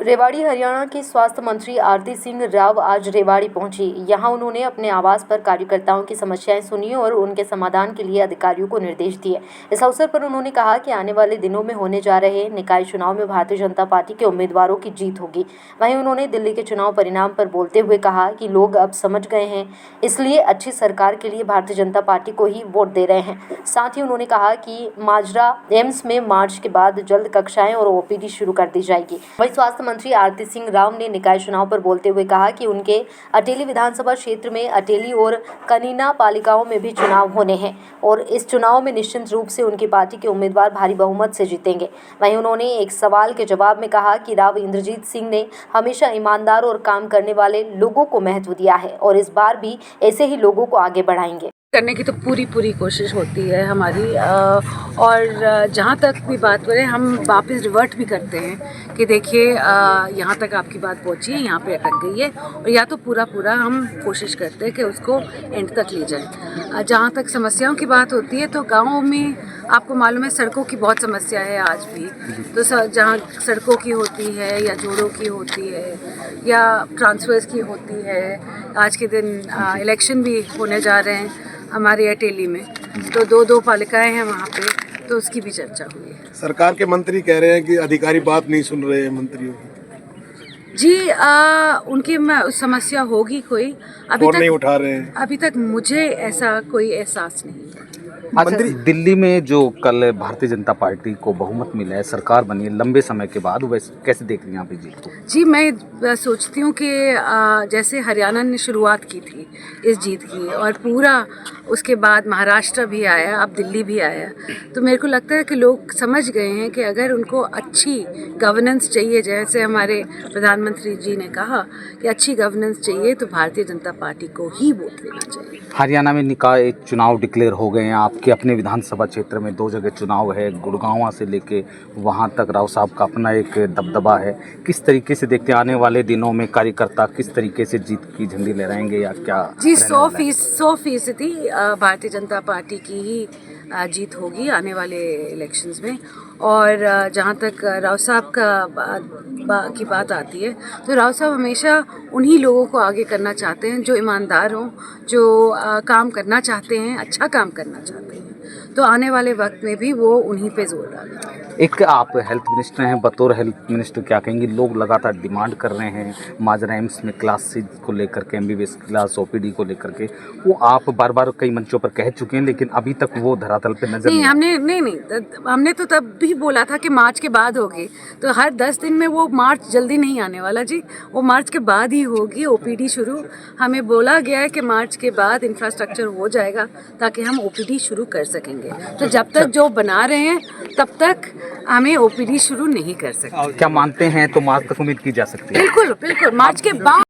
रेवाड़ी हरियाणा की स्वास्थ्य मंत्री आरती सिंह राव आज रेवाड़ी पहुंची। यहां उन्होंने अपने आवास पर कार्यकर्ताओं की समस्याएं सुनी और उनके समाधान के लिए अधिकारियों को निर्देश दिए। इस अवसर पर उन्होंने कहा कि आने वाले दिनों में होने जा रहे निकाय चुनाव में भारतीय जनता पार्टी के उम्मीदवारों की जीत होगी। वहीं उन्होंने दिल्ली के चुनाव परिणाम पर बोलते हुए कहा कि लोग अब समझ गए हैं, इसलिए अच्छी सरकार के लिए भारतीय जनता पार्टी को ही वोट दे रहे हैं। साथ ही उन्होंने कहा कि माजरा एम्स में मार्च के बाद जल्द कक्षाएं और ओपीडी शुरू कर दी जाएगी। वहीं स्वास्थ्य मंत्री आरती सिंह राव ने निकाय चुनाव पर बोलते हुए कहा कि उनके अटेली विधानसभा क्षेत्र में अटेली और कनीना पालिकाओं में भी चुनाव होने हैं और इस चुनाव में निश्चित रूप से उनकी पार्टी के उम्मीदवार भारी बहुमत से जीतेंगे। वहीं उन्होंने एक सवाल के जवाब में कहा कि राव इंद्रजीत सिंह ने हमेशा ईमानदार और काम करने वाले लोगों को महत्व दिया है और इस बार भी ऐसे ही लोगों को आगे बढ़ाएंगे। करने की तो पूरी कोशिश होती है हमारी, और जहाँ तक भी बात करें हम वापस रिवर्ट भी करते हैं कि देखिए यहाँ तक आपकी बात पहुँची है, यहाँ पे अटक गई है, और या तो पूरा हम कोशिश करते हैं कि उसको एंड तक ले जाए। जहाँ तक समस्याओं की बात होती है तो गाँव में आपको मालूम है सड़कों की बहुत समस्या है आज भी। तो जहाँ सड़कों की होती है या जोड़ों की होती है या ट्रांसफर्स की होती है, आज के दिन इलेक्शन भी होने जा रहे हैं हमारे अटेली में, तो दो पालिकाएं हैं वहाँ पे, तो उसकी भी चर्चा हुई है। सरकार के मंत्री कह रहे हैं कि अधिकारी बात नहीं सुन रहे हैं मंत्रियों की। जी उनकी समस्या होगी कोई, अभी तक नहीं उठा रहे हैं। अभी तक मुझे ऐसा कोई एहसास नहीं है। अच्छा, दिल्ली में जो कल भारतीय जनता पार्टी को बहुमत मिला है, सरकार बनी है लंबे समय के बाद, वैसे कैसे देख रही हैं आप इस जीत को? जी मैं सोचती हूँ कि जैसे हरियाणा ने शुरुआत की थी इस जीत की और पूरा उसके बाद महाराष्ट्र भी आया, अब दिल्ली भी आया, तो मेरे को लगता है कि लोग समझ गए हैं कि अगर उनको अच्छी गवर्नेंस चाहिए, जैसे हमारे प्रधानमंत्री जी ने कहा कि अच्छी गवर्नेंस चाहिए तो भारतीय जनता पार्टी को ही वोट देना चाहिए। हरियाणा में निकाय चुनाव डिक्लेयर हो गए हैं, आपके अपने विधानसभा क्षेत्र में 2 जगह चुनाव है, गुड़गांव से लेके वहां तक राव साहब का अपना एक दबदबा है। किस तरीके से देखते हैं आने वाले दिनों में कार्यकर्ता किस तरीके से जीत की झंडी लहराएंगे या क्या? जी 100% भारतीय जनता पार्टी की ही जीत होगी आने वाले इलेक्शंस में। और जहाँ तक राव साहब की बात आती है तो राव साहब हमेशा उन्हीं लोगों को आगे करना चाहते हैं जो ईमानदार हों, जो काम करना चाहते हैं, अच्छा काम करना चाहते हैं, तो आने वाले वक्त में भी वो उन्हीं पे जोर डालेंगे। एक आप हेल्थ मिनिस्टर हैं, बतौर हेल्थ मिनिस्टर क्या कहेंगी? लोग लगातार डिमांड कर रहे हैं माजरा एम्स में क्लासेज को लेकर के, MBBS क्लास ओपीडी को लेकर के, वो आप बार कई मंचों पर कह चुके हैं, लेकिन अभी तक वो धरातल पे नजर नहीं। हमने तो तब भी बोला था कि मार्च के बाद होगी, तो हर 10 दिन में वो मार्च जल्दी नहीं आने वाला जी, वो मार्च के बाद ही होगी ओपीडी शुरू। हमें बोला गया है कि मार्च के बाद इंफ्रास्ट्रक्चर हो जाएगा ताकि हम ओपीडी शुरू कर सकेंगे। तो जब तक जो बना रहे हैं तब तक हमें ओपीडी शुरू नहीं कर सकते। क्या मानते हैं तो मार्च तक उम्मीद की जा सकती है? बिल्कुल मार्च के बाद।